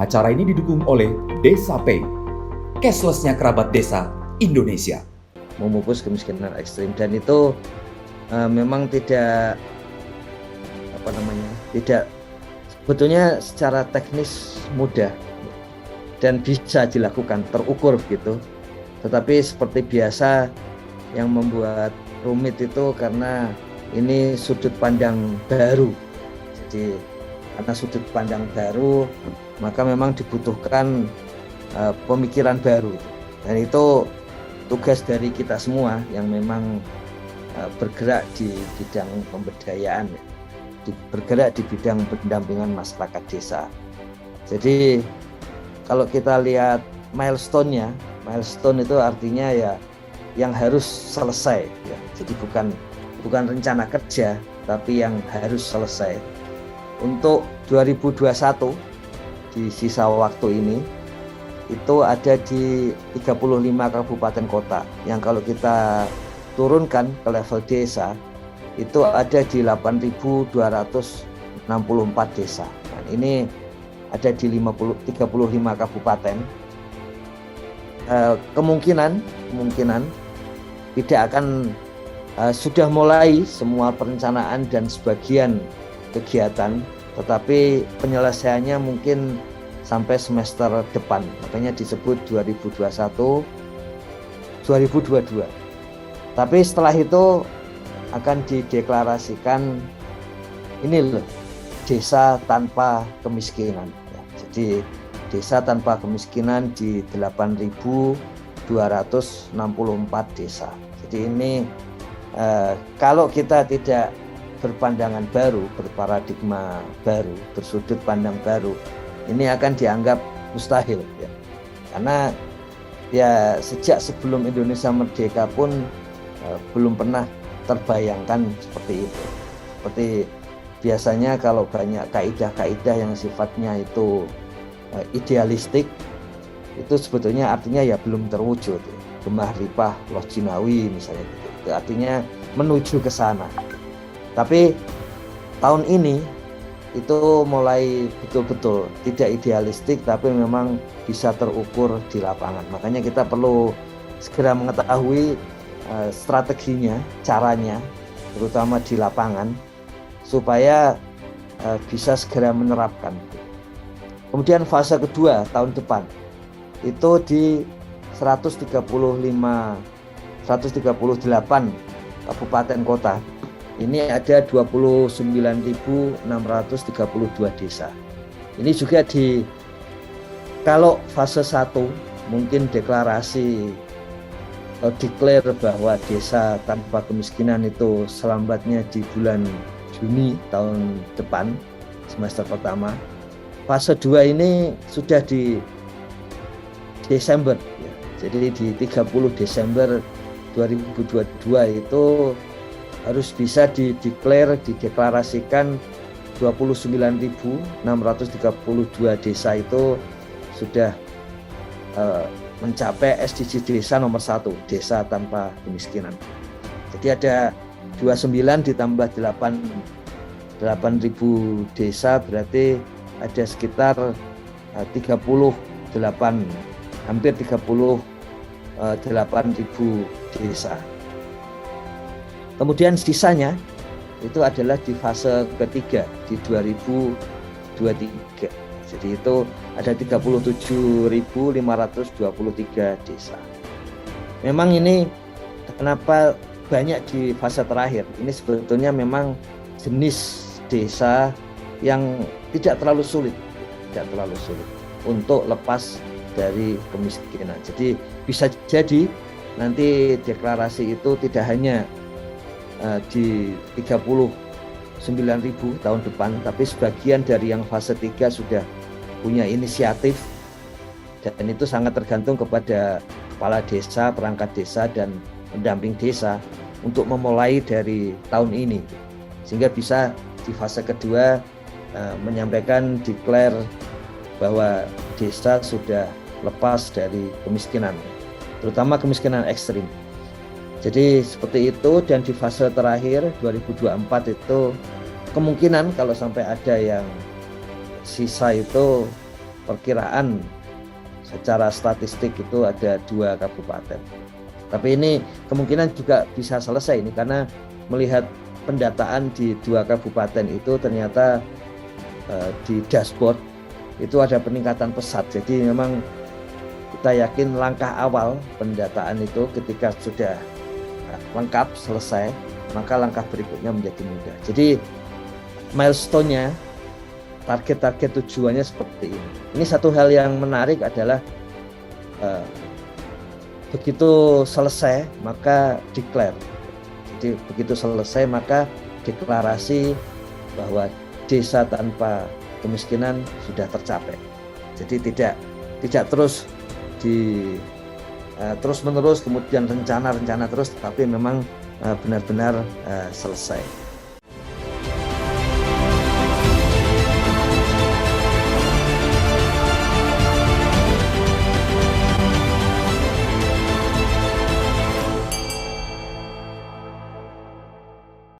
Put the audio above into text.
Acara ini didukung oleh Desa Pay, cashless-nya kerabat desa Indonesia. Memupus kemiskinan ekstrim, dan itu memang tidak tidak sebetulnya secara teknis mudah dan bisa dilakukan, terukur begitu. Tetapi seperti biasa yang membuat rumit itu karena ini sudut pandang baru. Jadi karena sudut pandang baru, maka memang dibutuhkan pemikiran baru. Dan itu tugas dari kita semua yang memang bergerak di bidang pemberdayaan, bergerak di bidang pendampingan masyarakat desa. Jadi kalau kita lihat milestone-nya, milestone itu artinya ya yang harus selesai ya. Jadi bukan rencana kerja, tapi yang harus selesai. Untuk 2021 di sisa waktu ini itu ada di 35 kabupaten kota yang kalau kita turunkan ke level desa itu ada di 8.264 desa. Nah, ini ada di 35 kabupaten. Kemungkinan tidak akan sudah mulai semua perencanaan dan sebagian kegiatan, tetapi penyelesaiannya mungkin sampai semester depan. Makanya disebut 2021 2022. Tapi setelah itu akan dideklarasikan ini loh, desa tanpa kemiskinan ya. Jadi desa tanpa kemiskinan di 8.264 desa. Jadi ini kalau kita tidak berpandangan baru, berparadigma baru, bersudut pandang baru, ini akan dianggap mustahil ya. Karena ya sejak sebelum Indonesia merdeka pun belum pernah terbayangkan seperti itu. Seperti biasanya kalau banyak kaidah-kaidah yang sifatnya itu idealistik, itu sebetulnya artinya ya belum terwujud. Gemah ripah loh jinawi misalnya gitu. Itu artinya menuju ke sana. Tapi tahun ini itu mulai betul-betul tidak idealistik, tapi memang bisa terukur di lapangan. Makanya kita perlu segera mengetahui strateginya, caranya, terutama di lapangan, supaya bisa segera menerapkan. Kemudian fase kedua tahun depan itu di 138 kabupaten kota. Ini ada 29.632 desa. Ini juga kalau fase 1 mungkin deklarasi declare bahwa desa tanpa kemiskinan itu selambatnya di bulan Juni tahun depan, semester pertama. Fase 2 ini sudah di Desember ya. Jadi di 30 Desember 2022 itu harus bisa dideklarasikan 29.632 desa itu sudah mencapai SDG desa nomor 1, desa tanpa kemiskinan. Jadi ada 29 ditambah 8.000 desa, berarti ada sekitar hampir 38.000 desa. Kemudian sisanya itu adalah di fase ketiga di 2023. Jadi itu ada 37.523 desa. Memang ini kenapa banyak di fase terakhir? Ini sebetulnya memang jenis desa yang tidak terlalu sulit untuk lepas dari kemiskinan. Jadi bisa jadi nanti deklarasi itu tidak hanya di 39.000 tahun depan, tapi sebagian dari yang fase 3 sudah punya inisiatif, dan itu sangat tergantung kepada kepala desa, perangkat desa, dan pendamping desa untuk memulai dari tahun ini, sehingga bisa di fase kedua menyampaikan declare bahwa desa sudah lepas dari kemiskinan, terutama kemiskinan ekstrim. Jadi seperti itu. Dan di fase terakhir 2024 itu kemungkinan kalau sampai ada yang sisa itu perkiraan secara statistik itu ada 2 kabupaten. Tapi ini kemungkinan juga bisa selesai ini karena melihat pendataan di 2 kabupaten itu ternyata di dashboard itu ada peningkatan pesat. Jadi memang kita yakin langkah awal pendataan itu ketika sudah lengkap selesai, maka langkah berikutnya menjadi mudah. Jadi milestone-nya, target-target tujuannya seperti ini. Ini satu hal yang menarik adalah begitu selesai maka declare. Jadi begitu selesai maka deklarasi bahwa desa tanpa kemiskinan sudah tercapai. Jadi tidak terus terus menerus kemudian rencana terus, tapi memang benar-benar selesai.